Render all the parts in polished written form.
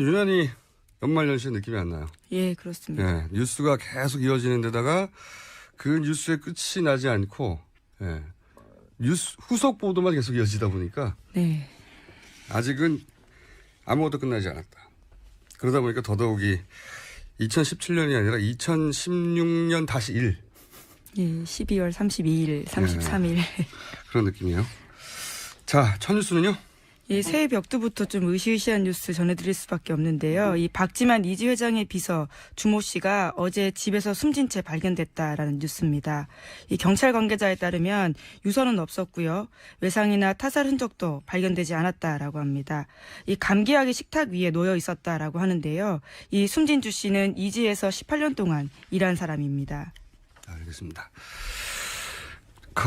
유난히 연말연시의 느낌이 안 나요. 예, 그렇습니다. 예, 뉴스가 계속 이어지는 데다가 그 뉴스의 끝이 나지 않고 예, 뉴스 후속 보도만 계속 이어지다 보니까 네. 아직은 아무것도 끝나지 않았다. 그러다 보니까 더더욱이 2017년이 아니라 2016년 다시 1. 예, 12월 32일, 33일. 그런 느낌이에요. 자, 첫 뉴스는요? 예, 새해 벽두부터 좀 의시의시한 뉴스 전해드릴 수밖에 없는데요. 이 박지만 이지 회장의 비서 주모 씨가 어제 집에서 숨진 채 발견됐다라는 뉴스입니다. 이 경찰 관계자에 따르면 유서는 없었고요. 외상이나 타살 흔적도 발견되지 않았다라고 합니다. 이 감기약이 식탁 위에 놓여 있었다라고 하는데요. 이 숨진 주 씨는 이지에서 18년 동안 일한 사람입니다. 알겠습니다.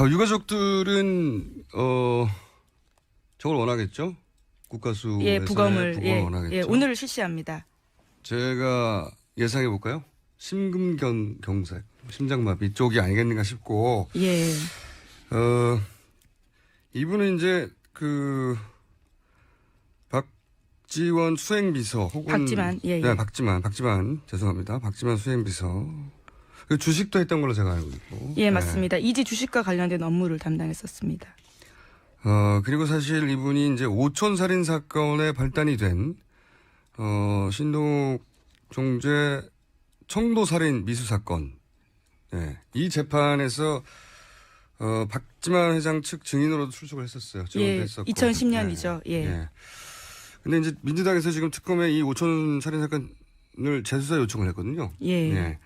유가족들은 저걸 원하겠죠? 국가수에서 예, 부검을 원하겠죠. 예, 오늘 실시합니다. 제가 예상해 볼까요? 심근경색, 심장마비 쪽이 아니겠는가 싶고. 예. 이분은 이제 박지원 수행비서 혹은 박지만 예. 네, 박지만 죄송합니다. 박지만 수행비서. 그 주식도 했던 걸로 제가 알고 있고. 예, 맞습니다. 이지 주식과 관련된 업무를 담당했었습니다. 그리고 사실 이분이 이제 오촌 살인 사건에 발단이 된, 신동욱 총재 청도 살인 미수 사건. 네. 이 재판에서, 박지만 회장 측 증인으로도 출석을 했었어요. 예, 했었고. 2010년이죠. 예. 예. 근데 이제 민주당에서 지금 특검에 이 오촌 살인 사건을 재수사 요청을 했거든요. 예. 예.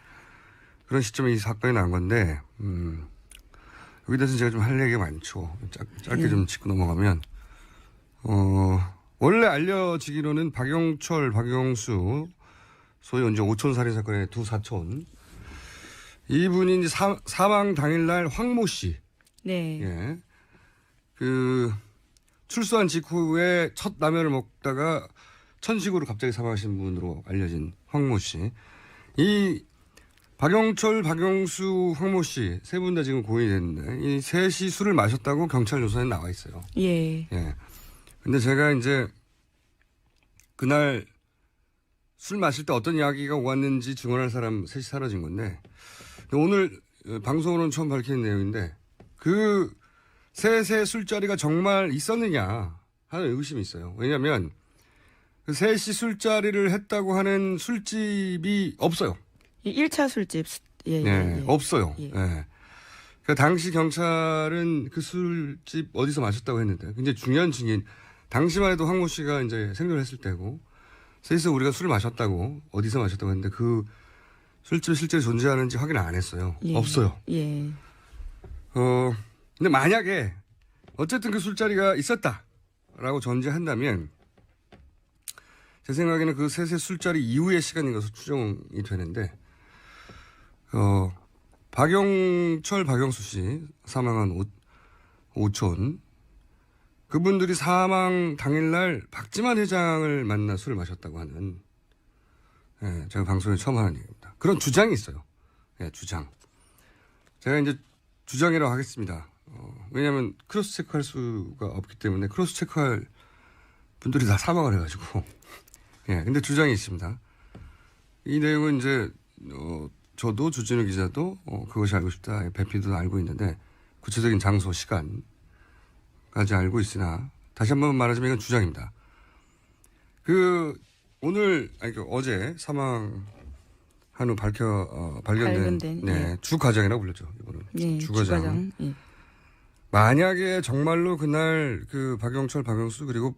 그런 시점에 이 사건이 난 건데, 여기 대해서 제가 좀 할 얘기가 많죠. 짧게 좀 짚고 넘어가면, 원래 알려지기로는 박영철, 박영수, 소위 이제 오촌 살인 사건의 두 사촌, 이분이 이제 사망 당일날 황모 씨. 네. 예. 출소한 직후에 첫 라면을 먹다가 천식으로 갑자기 사망하신 분으로 알려진 황모 씨. 이 박영철, 박영수, 황모 씨 세 분 다 지금 고인이 됐는데 이 셋이 술을 마셨다고 경찰 조사에 나와 있어요. 예. 예. 근데 제가 이제 그날 술 마실 때 어떤 이야기가 오갔는지 증언할 사람 셋이 사라진 건데 오늘 방송으로는 처음 밝히는 내용인데 그 셋의 술자리가 정말 있었느냐 하는 의구심이 있어요. 왜냐하면 그 셋이 술자리를 했다고 하는 술집이 없어요. 1차 술집. 예. 네, 예. 없어요. 예. 네. 그 당시 경찰은 그 술집 어디서 마셨다고 했는데 굉장히 중요한 증인. 당시만 해도 황모 씨가 이제 생존했을 때고 셋이서 우리가 술을 마셨다고 어디서 마셨다고 했는데 그 술집이 실제로 존재하는지 확인 안 했어요. 예. 없어요. 예. 근데 만약에 어쨌든 그 술자리가 있었다라고 전제한다면 제 생각에는 그 셋의 술자리 이후의 시간인 것으로 추정이 되는데 박영철, 박영수 씨 사망한 오촌 그분들이 사망 당일날 박지만 회장을 만나 술을 마셨다고 하는 예, 제가 방송에 처음 하는 얘기입니다. 그런 주장이 있어요. 예, 주장. 제가 이제 주장이라고 하겠습니다. 왜냐하면 크로스 체크할 수가 없기 때문에 크로스 체크할 분들이 다 사망을 해가지고 예, 근데 주장이 있습니다. 이 내용은 이제 저도 주진우 기자도 그것이 알고 싶다. 배피도 알고 있는데 구체적인 장소, 시간까지 알고 있으나 다시 한번 말하자면 이건 주장입니다. 어제 사망한 후 발견된 네, 예. 주과장이라고 불렀죠. 이거는 예, 주과장. 예. 만약에 정말로 그날 그 박영철, 박영수 그리고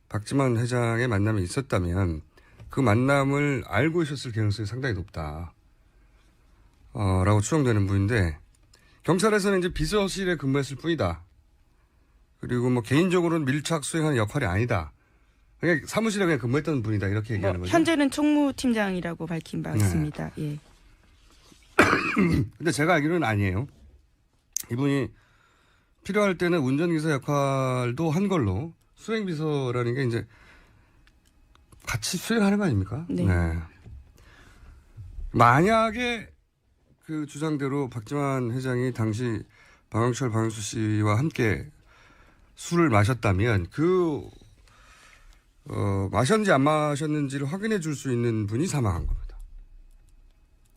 박지만 회장의 만남이 있었다면 그 만남을 알고 있었을 가능성이 상당히 높다. 라고 추정되는 분인데 경찰에서는 이제 비서실에 근무했을 뿐이다. 그리고 뭐 개인적으로는 밀착 수행하는 역할이 아니다. 그냥 사무실에 그냥 근무했던 분이다. 이렇게 얘기하는 거죠. 현재는 총무팀장이라고 밝힌 바 있습니다. 예. 근데 제가 알기로는 아니에요. 이분이 필요할 때는 운전기사 역할도 한 걸로 수행비서라는 게 이제 같이 수행하는 거 아닙니까? 네. 만약에 그 주장대로 박지만 회장이 당시 박영철, 박영수 씨와 함께 술을 마셨다면 그 마셨는지 안 마셨는지를 확인해 줄 수 있는 분이 사망한 겁니다.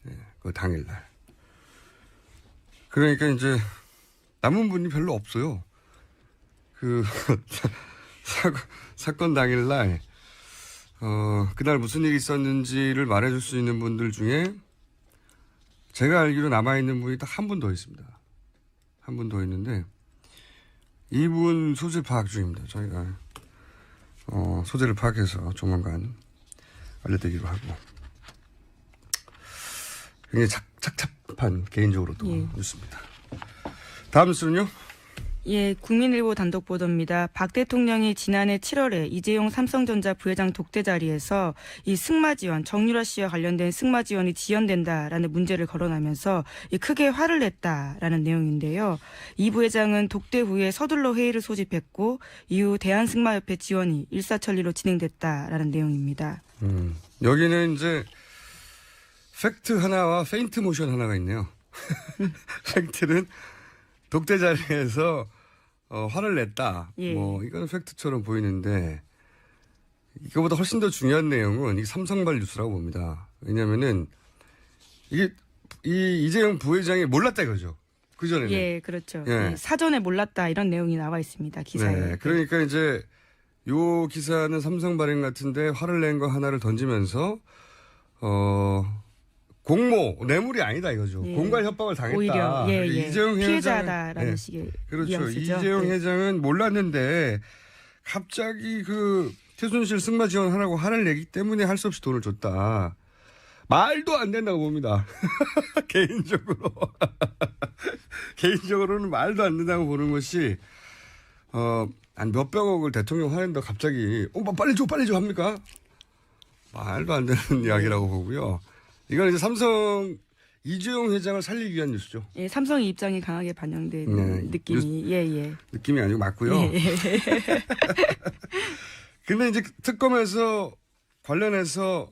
예, 그 당일날. 그러니까 이제 남은 분이 별로 없어요. 그 사건 당일날 그날 무슨 일이 있었는지를 말해줄 수 있는 분들 중에 제가 알기로 남아있는 분이 딱 한 분 더 있습니다. 한 분 더 있는데 이분 소재 파악 중입니다. 저희가 소재를 파악해서 조만간 알려드리기로 하고 굉장히 착잡한 개인적으로도 예. 뉴스입니다. 다음 뉴스는요? 예, 국민일보 단독 보도입니다. 박 대통령이 지난해 7월에 이재용 삼성전자 부회장 독대 자리에서 이 승마 지원, 정유라 씨와 관련된 승마 지원이 지연된다라는 문제를 거론하면서 크게 화를 냈다라는 내용인데요. 이 부회장은 독대 후에 서둘러 회의를 소집했고 이후 대한승마협회 지원이 일사천리로 진행됐다라는 내용입니다. 여기는 이제 팩트 하나와 페인트 모션 하나가 있네요. 팩트는 독대 자리에서 화를 냈다. 예. 뭐 이거는 팩트처럼 보이는데 이거보다 훨씬 더 중요한 내용은 이 삼성발 뉴스라고 봅니다. 왜냐하면은 이게 이 이재용 부회장이 몰랐다 이거죠. 그 전에는. 예, 그렇죠. 예. 예, 사전에 몰랐다 이런 내용이 나와 있습니다. 기사에. 네, 그러니까 이제 요 기사는 삼성 발행 같은데 화를 낸 거 하나를 던지면서 공모 뇌물이 아니다 이거죠. 예. 공갈 협박을 당했다. 오히려 이재용 피해자다라는 네. 식의 그렇죠. 뉘앙스죠. 이재용 네. 회장은 몰랐는데 갑자기 그 최순실 승마 지원하라고 화를 내기 때문에 할 수 없이 돈을 줬다. 말도 안 된다고 봅니다. 개인적으로. 개인적으로는 말도 안 된다고 보는 것이 한 몇백억을 대통령 화낸다 갑자기 빨리 줘 합니까? 말도 안 되는 이야기라고 보고요. 이건 이제 삼성 이재용 회장을 살리기 위한 뉴스죠. 예, 삼성의 입장이 강하게 반영된 네, 느낌이 예. 느낌이 아니고 맞고요. 예. 근데 이제 특검에서 관련해서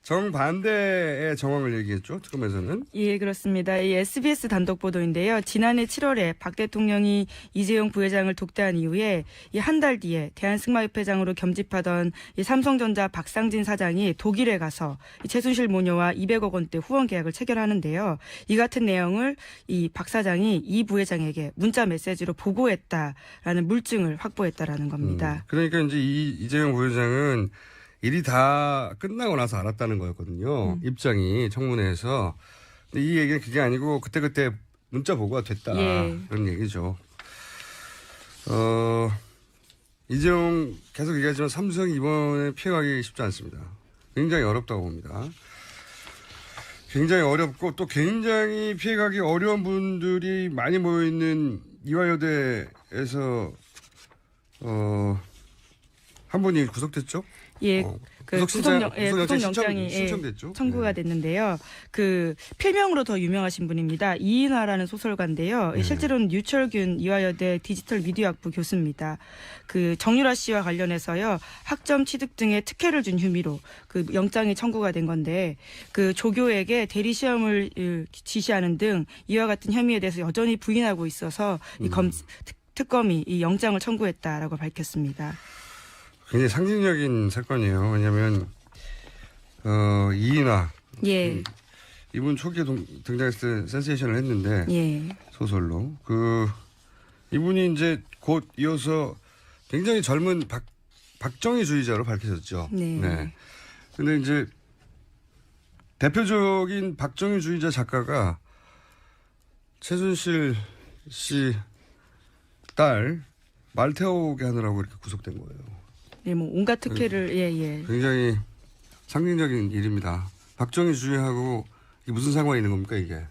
정반대의 정황을 얘기했죠. 특검에서는. 예, 그렇습니다. 이 SBS 단독 보도인데요. 지난해 7월에 박 대통령이 이재용 부회장을 독대한 이후에 이 한 달 뒤에 대한승마협회장으로 겸집하던 이 삼성전자 박상진 사장이 독일에 가서 이 최순실 모녀와 200억 원대 후원 계약을 체결하는데요. 이 같은 내용을 이 박 사장이 이 부회장에게 문자 메시지로 보고했다라는 물증을 확보했다라는 겁니다. 그러니까 이제 이재용 부회장은 일이 다 끝나고 나서 알았다는 거였거든요. 입장이 청문회에서. 근데 이 얘기는 그게 아니고 그때 문자 보고가 됐다. 예. 그런 얘기죠. 이재용 계속 얘기하지만 삼성이 이번에 피해가기 쉽지 않습니다. 굉장히 어렵다고 봅니다. 굉장히 어렵고 또 굉장히 피해가기 어려운 분들이 많이 모여있는 이화여대에서 한 분이 구속됐죠? 예, 그 구속영장이 신청됐죠. 청구가 됐는데요. 그 필명으로 더 유명하신 분입니다. 이인화라는 소설가인데요. 실제로는 유철균 이화여대 디지털 미디어학부 교수입니다. 그 정유라 씨와 관련해서요 학점 취득 등의 특혜를 준 혐의로 그 영장이 청구가 된 건데 그 조교에게 대리 시험을 지시하는 등 이와 같은 혐의에 대해서 여전히 부인하고 있어서 이 특검이 이 영장을 청구했다라고 밝혔습니다. 굉장히 상징적인 사건이에요. 왜냐하면 이인화 예. 이분 초기에 등장했을 때 센세이션을 했는데 예. 소설로 이분이 이제 곧 이어서 굉장히 젊은 박정희주의자로 밝혀졌죠. 네. 근데 이제 대표적인 박정희주의자 작가가 최순실 씨 딸 말 태우게 하느라고 이렇게 구속된 거예요. 네, 뭐 온갖 특혜를 굉장히 상징적인 일입니다. 박정희주의하고 이게 무슨 상관이 있는 겁니까 이게?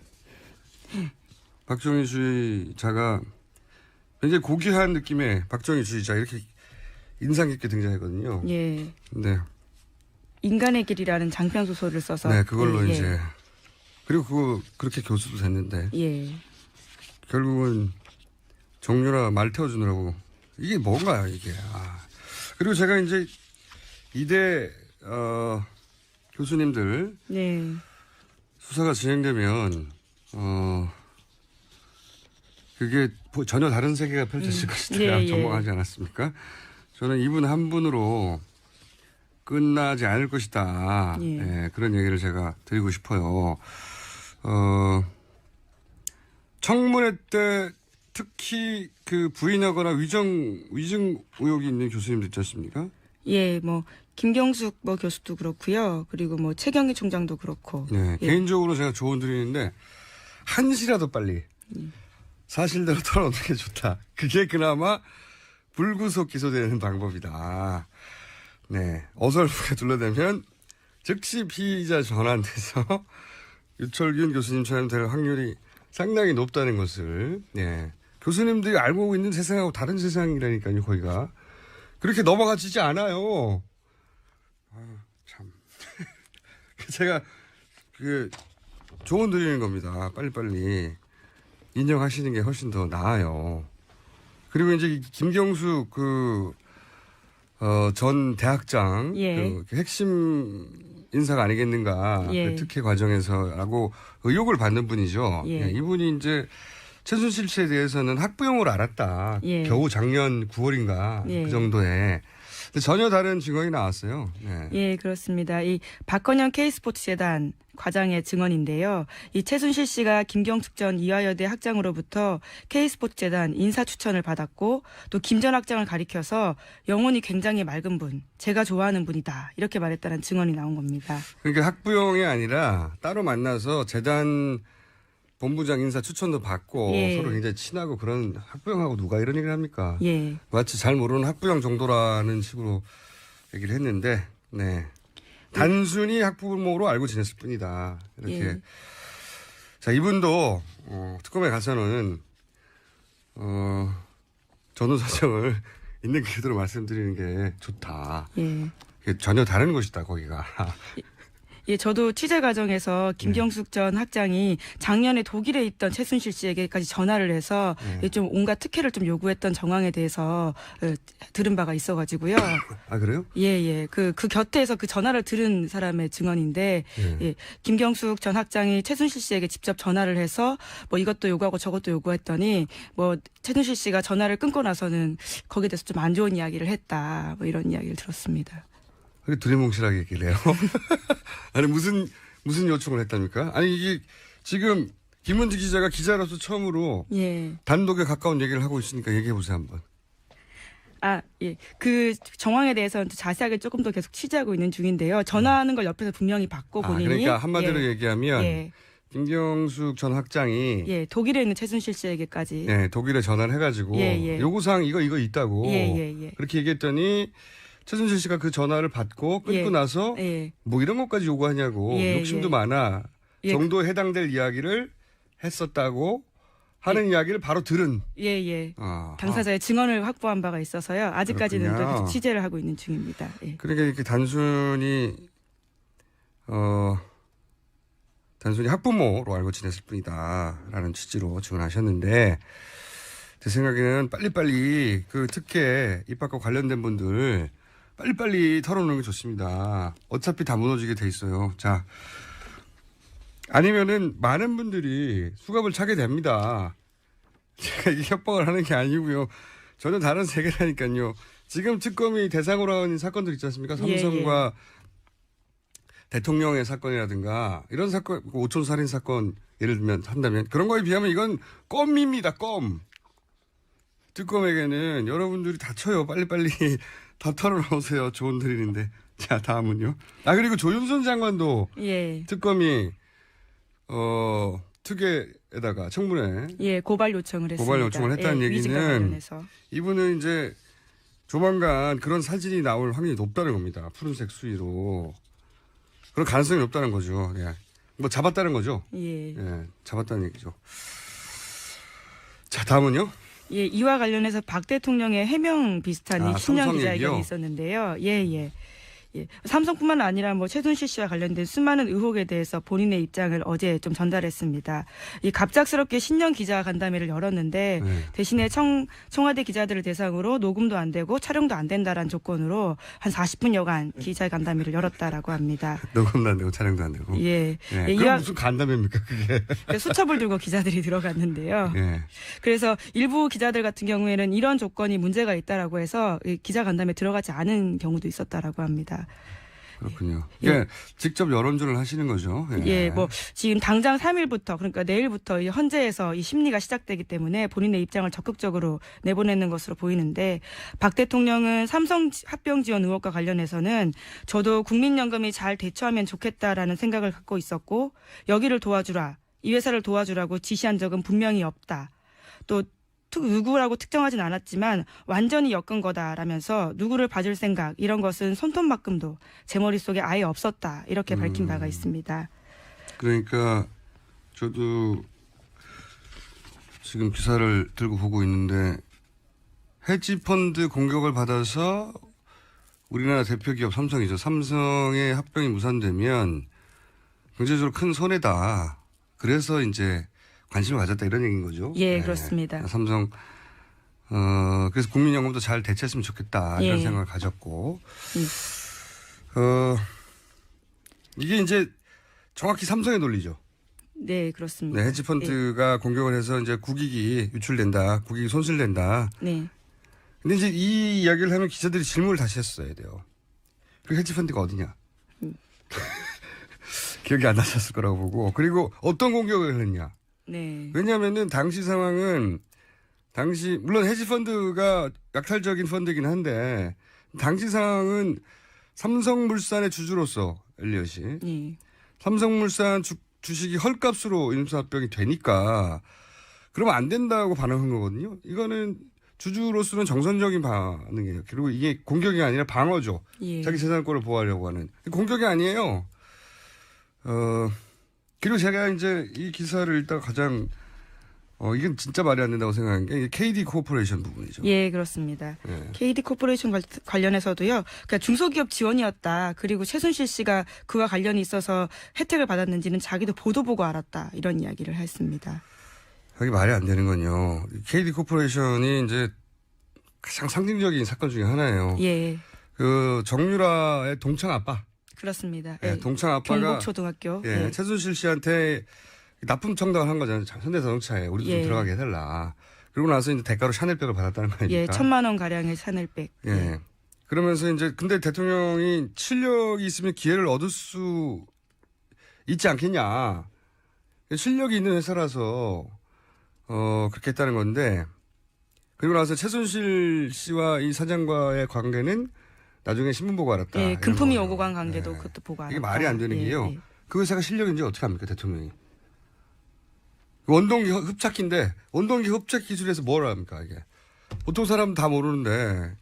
박정희주의자가 굉장히 고귀한 느낌의 박정희주의자 이렇게 인상 깊게 등장했거든요. 예. 네. 인간의 길이라는 장편 소설을 써서 네, 그걸로 이제 그리고 그렇게 교수도 됐는데 결국은 정유라 말 태워주느라고 이게 뭔가요 이게? 그리고 제가 이제 이대 교수님들 수사가 진행되면 그게 전혀 다른 세계가 펼쳐질 것이다 전망하지 않았습니까? 저는 이분 한 분으로 끝나지 않을 것이다. 예. 예, 그런 얘기를 제가 드리고 싶어요. 청문회 때 특히 그 부인하거나 위증 의혹이 있는 교수님들 있지 않습니까? 예, 뭐 김경숙 뭐 교수도 그렇고요. 그리고 뭐 최경희 총장도 그렇고. 네, 예. 개인적으로 제가 조언 드리는데 한시라도 빨리 사실대로 털어놓는 게 좋다. 그게 그나마 불구속 기소되는 방법이다. 네, 어설프게 둘러대면 즉시 피의자 전환돼서 유철균 교수님처럼 될 확률이 상당히 높다는 것을, 네, 교수님들이 알고 있는 세상하고 다른 세상이라니까요. 거기가 그렇게 넘어가지지 않아요. 참. 제가 그 조언 드리는 겁니다. 빨리빨리 인정하시는 게 훨씬 더 나아요. 그리고 이제 김경수 전 대학장 예. 그 핵심 인사가 아니겠는가. 예. 그 특혜 과정에서라고 의혹을 받는 분이죠. 예. 이분이 이제 최순실 씨에 대해서는 학부형으로 알았다. 예. 겨우 작년 9월인가 예. 그 정도에. 근데 전혀 다른 증언이 나왔어요. 네. 예, 그렇습니다. 이 박건영 K스포츠재단 과장의 증언인데요. 이 최순실 씨가 김경숙 전 이화여대 학장으로부터 K스포츠재단 인사 추천을 받았고 또 김 전 학장을 가리켜서 영혼이 굉장히 맑은 분, 제가 좋아하는 분이다. 이렇게 말했다는 증언이 나온 겁니다. 그러니까 학부형이 아니라 따로 만나서 재단 본부장 인사 추천도 받고 예. 서로 굉장히 친하고 그런 학부형하고 누가 이런 얘기를 합니까? 예. 마치 잘 모르는 학부형 정도라는 식으로 얘기를 했는데, 네. 단순히 학부모로 알고 지냈을 뿐이다. 이렇게. 예. 자, 이분도, 특검에 가서는, 전후 사정을 있는 그대로 말씀드리는 게 좋다. 예. 이게 전혀 다른 곳이다, 거기가. 예, 저도 취재 과정에서 김경숙 전 학장이 작년에 독일에 있던 최순실 씨에게까지 전화를 해서 좀 온갖 특혜를 좀 요구했던 정황에 대해서 들은 바가 있어가지고요. 아, 그래요? 예. 그 곁에서 그 전화를 들은 사람의 증언인데, 예, 김경숙 전 학장이 최순실 씨에게 직접 전화를 해서 뭐 이것도 요구하고 저것도 요구했더니 뭐 최순실 씨가 전화를 끊고 나서는 거기에 대해서 좀 안 좋은 이야기를 했다. 뭐 이런 이야기를 들었습니다. 그게 두리뭉실하게 얘기를 해요. 아니, 무슨 요청을 했답니까? 아니, 이게 지금 김은지 기자가 기자로서 처음으로 예. 단독에 가까운 얘기를 하고 있으니까 얘기해 보세요, 한번. 아, 예. 그 정황에 대해서는 자세하게 조금 더 계속 취재하고 있는 중인데요. 전화하는 걸 옆에서 분명히 받고 본인이. 그러니까 한마디로 얘기하면 예. 김경숙 전 학장이 예, 독일에 있는 최순실 씨에게까지. 예, 독일에 전화를 해가지고 예. 요구사항 이거 있다고 예. 그렇게 얘기했더니 최순실 씨가 그 전화를 받고 끊고 예. 나서 예. 뭐 이런 것까지 요구하냐고 예, 욕심도 예. 많아 예. 정도에 해당될 이야기를 했었다고 하는 이야기를 바로 들은 예. 아, 당사자의 증언을 확보한 바가 있어서요. 아직까지는 또 그렇군요. 계속 취재를 하고 있는 중입니다. 예. 그러니까 이렇게 단순히 학부모로 알고 지냈을 뿐이다라는 취지로 증언하셨는데 제 생각에는 빨리빨리 그 특혜 입학과 관련된 분들 빨리빨리 털어놓는 게 좋습니다. 어차피 다 무너지게 돼 있어요. 자, 아니면은 많은 분들이 수갑을 차게 됩니다. 제가 이게 협박을 하는 게 아니고요. 전혀 다른 세계라니까요. 지금 특검이 대상으로 하는 사건들 있지 않습니까? 삼성과 대통령의 사건이라든가 이런 사건, 오촌 살인 사건 예를 들면 한다면 그런 거에 비하면 이건 껌입니다. 껌. 특검에게는 여러분들이 다쳐요. 빨리빨리 다 털어놓으세요. 조언 드리는데. 자, 다음은요. 그리고 조윤선 장관도 예. 특검이 특혜에다가 청문회 예, 고발 요청을 했습니다. 고발 요청을 했다는 예, 얘기는 위증과 관련해서. 이분은 이제 조만간 그런 사진이 나올 확률이 높다는 겁니다. 푸른색 수위로. 그런 가능성이 높다는 거죠. 예. 뭐 잡았다는 거죠. 예. 예, 잡았다는 얘기죠. 자, 다음은요. 예, 이와 관련해서 박 대통령의 해명 비슷한 이 신년 삼성 기자회견이 얘기요? 있었는데요. 예. 삼성뿐만 아니라 뭐 최순실 씨와 관련된 수많은 의혹에 대해서 본인의 입장을 어제 좀 전달했습니다. 이 갑작스럽게 신년 기자 간담회를 열었는데 대신에 청와대 기자들을 대상으로 녹음도 안 되고 촬영도 안 된다라는 조건으로 한 40분여간 기자 간담회를 열었다라고 합니다. 녹음도 안 되고 촬영도 안 되고. 예. 예. 그럼 무슨 간담회입니까 그게. 수첩을 들고 기자들이 들어갔는데요. 예. 그래서 일부 기자들 같은 경우에는 이런 조건이 문제가 있다라고 해서 기자 간담회 들어가지 않은 경우도 있었다라고 합니다. 있습니다. 그렇군요. 예. 예, 직접 여론조를 하시는 거죠. 예, 뭐 지금 당장 3일부터 그러니까 내일부터 이 헌재에서 이 심리가 시작되기 때문에 본인의 입장을 적극적으로 내보내는 것으로 보이는데 박 대통령은 삼성 합병 지원 의혹과 관련해서는 저도 국민연금이 잘 대처하면 좋겠다라는 생각을 갖고 있었고 여기를 도와주라, 이 회사를 도와주라고 지시한 적은 분명히 없다. 또 누구라고 특정하진 않았지만 완전히 엮은 거다라면서 누구를 봐줄 생각 이런 것은 손톱만큼도 제 머릿속에 아예 없었다 이렇게 밝힌 바가 있습니다. 그러니까 저도 지금 기사를 들고 보고 있는데 헤지펀드 공격을 받아서 우리나라 대표 기업 삼성이죠. 삼성의 합병이 무산되면 경제적으로 큰 손해다. 그래서 이제 관심을 가졌다 이런 얘기인 거죠. 예, 그렇습니다. 삼성 그래서 국민연금도 잘 대처했으면 좋겠다 이런 생각을 가졌고 이게 이제 정확히 삼성의 논리죠. 네, 그렇습니다. 네, 헤지펀드가 공격을 해서 이제 국익이 유출된다, 국익이 손실된다. 네. 근데 이제 이 이야기를 하면 기자들이 질문을 다시 했어야 돼요. 그 헤지펀드가 어디냐? 기억이 안 나셨을 거라고 보고 그리고 어떤 공격을 했냐? 네. 왜냐하면은 당시 상황은 물론 헤지펀드가 약탈적인 펀드이긴 한데 당시 상황은 삼성물산의 주주로서 엘리엇이 네. 삼성물산 주식이 헐값으로 인수합병이 되니까 그러면 안 된다고 반응한 거거든요. 이거는 주주로서는 정선적인 반응이에요. 그리고 이게 공격이 아니라 방어죠. 예. 자기 재산권을 보호하려고 하는 공격이 아니에요. 그리고 제가 이제 이 기사를 읽다가 가장 이건 진짜 말이 안 된다고 생각한 게 KD 코퍼레이션 부분이죠. 예, 그렇습니다. 예. KD 코퍼레이션 관련해서도요. 그러니까 중소기업 지원이었다. 그리고 최순실 씨가 그와 관련이 있어서 혜택을 받았는지는 자기도 보도 보고 알았다. 이런 이야기를 했습니다. 여기 말이 안 되는 건요. KD 코퍼레이션이 이제 가장 상징적인 사건 중에 하나예요. 예. 그 정유라의 동창 아빠. 그렇습니다. 예, 예. 동창 아빠가 경북초등학교. 예, 예. 최순실 씨한테 납품 청탁을 한 거잖아요. 현대자동차에 우리도 예. 좀 들어가게 해달라. 그러고 나서 이제 대가로 샤넬백을 받았다는 거 아닙니까? 예, 1,000만 원 가량의 샤넬백. 예. 그러면서 이제 근데 대통령이 실력이 있으면 기회를 얻을 수 있지 않겠냐. 실력이 있는 회사라서 그렇게 했다는 건데 그리고 나서 최순실 씨와 이 사장과의 관계는 나중에 신문 보고 알았다. 예, 이런 금품이 거예요. 오고 간 관계도 예. 그것도 보고 알았다. 이게 말이 안 되는 예, 게요. 예. 그 회사가 실력인지 어떻게 합니까 대통령이. 원동기 흡착기인데 원동기 흡착 기술에서 뭘 합니까 이게. 보통 사람은 다 모르는데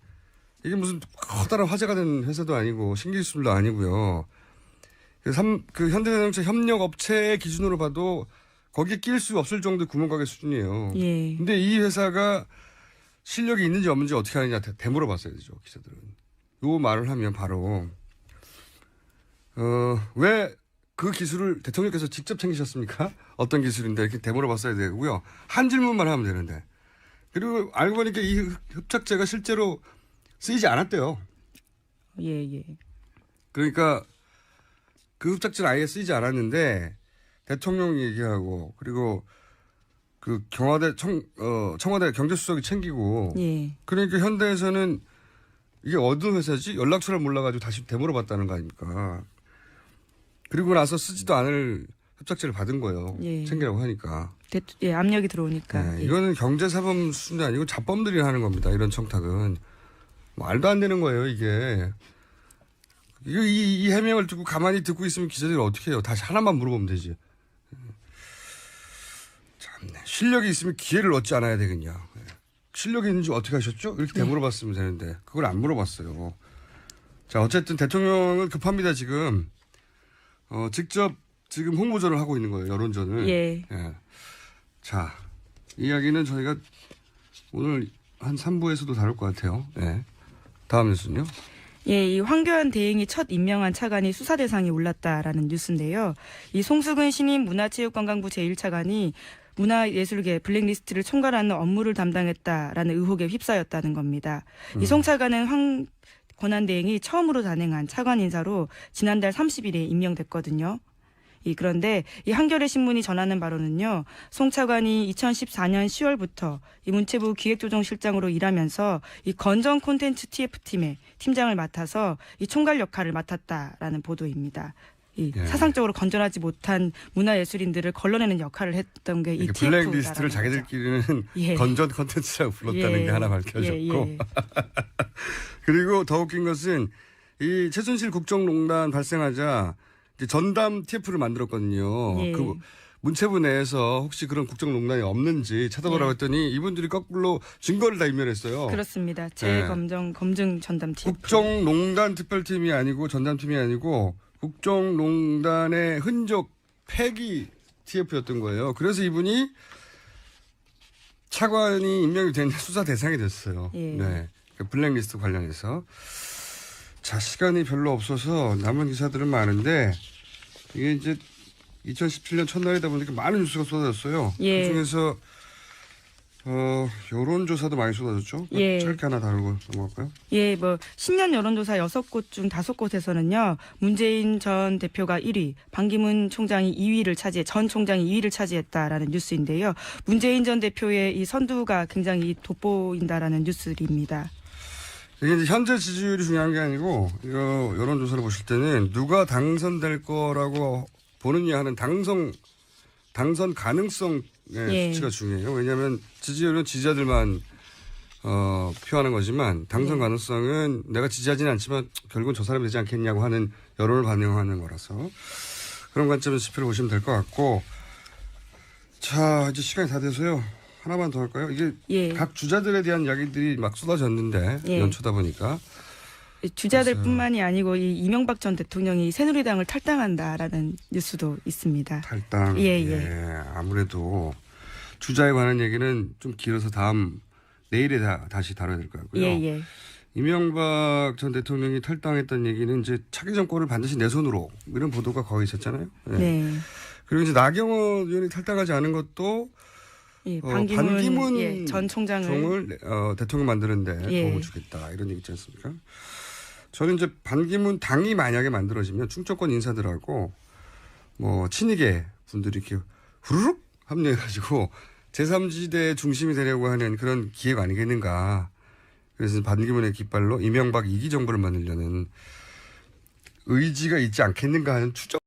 이게 무슨 커다란 화제가 된 회사도 아니고 신기술도 아니고요. 그 현대자동차 협력업체의 기준으로 봐도 거기에 낄 수 없을 정도의 구멍가게 수준이에요. 예. 근데 이 회사가 실력이 있는지 없는지 어떻게 하느냐 되물어봤어야 되죠 기자들은. 요 말을 하면 바로 왜 그 기술을 대통령께서 직접 챙기셨습니까? 어떤 기술인데 이렇게 되물어봤어야 되고요. 한 질문만 하면 되는데. 그리고 알고 보니까 이 흡착제가 실제로 쓰이지 않았대요. 예, 예. 그러니까 그 흡착제는 아예 쓰이지 않았는데 대통령이 얘기하고 그리고 그 청와대 경제수석이 챙기고 예. 그러니까 현대에서는 이게 어떤 회사지? 연락처를 몰라가지고 다시 되물어봤다는 거 아닙니까? 그리고 나서 쓰지도 않을 흡착제를 받은 거예요. 예. 챙기라고 하니까. 예, 압력이 들어오니까. 네, 예. 이거는 경제사범 수준이 아니고 자범들이 하는 겁니다. 이런 청탁은. 말도 안 되는 거예요, 이게. 이 해명을 듣고 가만히 듣고 있으면 기자들이 어떻게 해요? 다시 하나만 물어보면 되지. 참네. 실력이 있으면 기회를 얻지 않아야 되겠냐. 실력이 있는지 어떻게 하셨죠? 이렇게 되물어봤으면 되는데 그걸 안 물어봤어요. 자, 어쨌든 대통령은 급합니다, 지금. 직접 지금 홍보전을 하고 있는 거예요, 여론전을. 예. 예. 자, 이야기는 저희가 오늘 한 3부에서도 다룰 것 같아요. 예. 다음 뉴스는요? 예, 이 황교안 대행이 첫 임명한 차관이 수사 대상에 올랐다라는 뉴스인데요. 이 송수근 신임 문화체육관광부 제1차관이 문화예술계 블랙리스트를 총괄하는 업무를 담당했다라는 의혹에 휩싸였다는 겁니다. 이 송 차관은 황 권한 대행이 처음으로 단행한 차관 인사로 지난달 30일에 임명됐거든요. 그런데 이 한겨레 신문이 전하는 바로는요. 송 차관이 2014년 10월부터 이 문체부 기획조정실장으로 일하면서 이 건전 콘텐츠 TF팀의 팀장을 맡아서 이 총괄 역할을 맡았다라는 보도입니다. 예. 사상적으로 건전하지 못한 문화예술인들을 걸러내는 역할을 했던 게 이 그러니까 TF다라는 블랙리스트를 자기들끼리는 예. 건전 컨텐츠라고 불렀다는 예. 게 하나 밝혀졌고 예. 그리고 더 웃긴 것은 이 최순실 국정농단 발생하자 이제 전담 TF를 만들었거든요. 예. 그 문체부 내에서 혹시 그런 국정농단이 없는지 찾아보라고 예. 했더니 이분들이 거꾸로 증거를 다 인멸했어요. 그렇습니다. 검증 전담 TF. 국정농단 특별팀이 아니고 전담팀이 아니고 국정농단의 흔적 폐기 TF였던 거예요. 그래서 이분이 차관이 임명이 됐는데 수사 대상이 됐어요. 예. 네. 그 블랙리스트 관련해서. 자, 시간이 별로 없어서 남은 기사들은 많은데 이게 이제 2017년 첫날이다 보니까 많은 뉴스가 쏟아졌어요. 예. 그중에서 여론조사도 많이 쏟아졌죠. 예. 짧게 하나 다루고 넘어갈까요? 예, 신년 여론조사 6곳 중 5곳에서는요, 문재인 전 대표가 1위, 반기문 총장이 2위를 전 총장이 2위를 차지했다라는 뉴스인데요. 문재인 전 대표의 이 선두가 굉장히 돋보인다라는 뉴스입니다. 이게 이제 현재 지지율이 중요한 게 아니고, 이거 여론조사를 보실 때는 누가 당선될 거라고 보느냐 하는 당선 가능성의 예. 수치가 중요해요. 왜냐하면 지지율은 지지자들만 표하는 거지만 당선 가능성은 내가 지지하지는 않지만 결국은 저 사람이 되지 않겠냐고 하는 여론을 반영하는 거라서 그런 관점에서 지표를 보시면 될 것 같고, 자 이제 시간이 다 돼서요. 하나만 더 할까요? 이게 예. 각 주자들에 대한 이야기들이 막 쏟아졌는데 예. 연초다 보니까 주자들뿐만이 아니고 이 이명박 전 대통령이 새누리당을 탈당한다라는 뉴스도 있습니다. 탈당. 예. 아무래도 주자에 관한 얘기는 좀 길어서 내일에 다시 다뤄야 될 것 같고요. 예. 이명박 전 대통령이 탈당했다는 얘기는 이제 차기 정권을 반드시 내 손으로 이런 보도가 거의 있었잖아요. 예. 네. 그리고 이제 나경원 의원이 탈당하지 않은 것도 예, 반기문 전 총장을 대통령 만드는데 예. 도움을 주겠다 이런 얘기 있지 않습니까? 저는 이제 반기문 당이 만약에 만들어지면 충청권 인사들하고 친이계 분들이 이렇게 후루룩 합류해가지고 제3지대 중심이 되려고 하는 그런 기획 아니겠는가. 그래서 반기문의 깃발로 이명박 2기 정부를 만들려는 의지가 있지 않겠는가 하는 추정.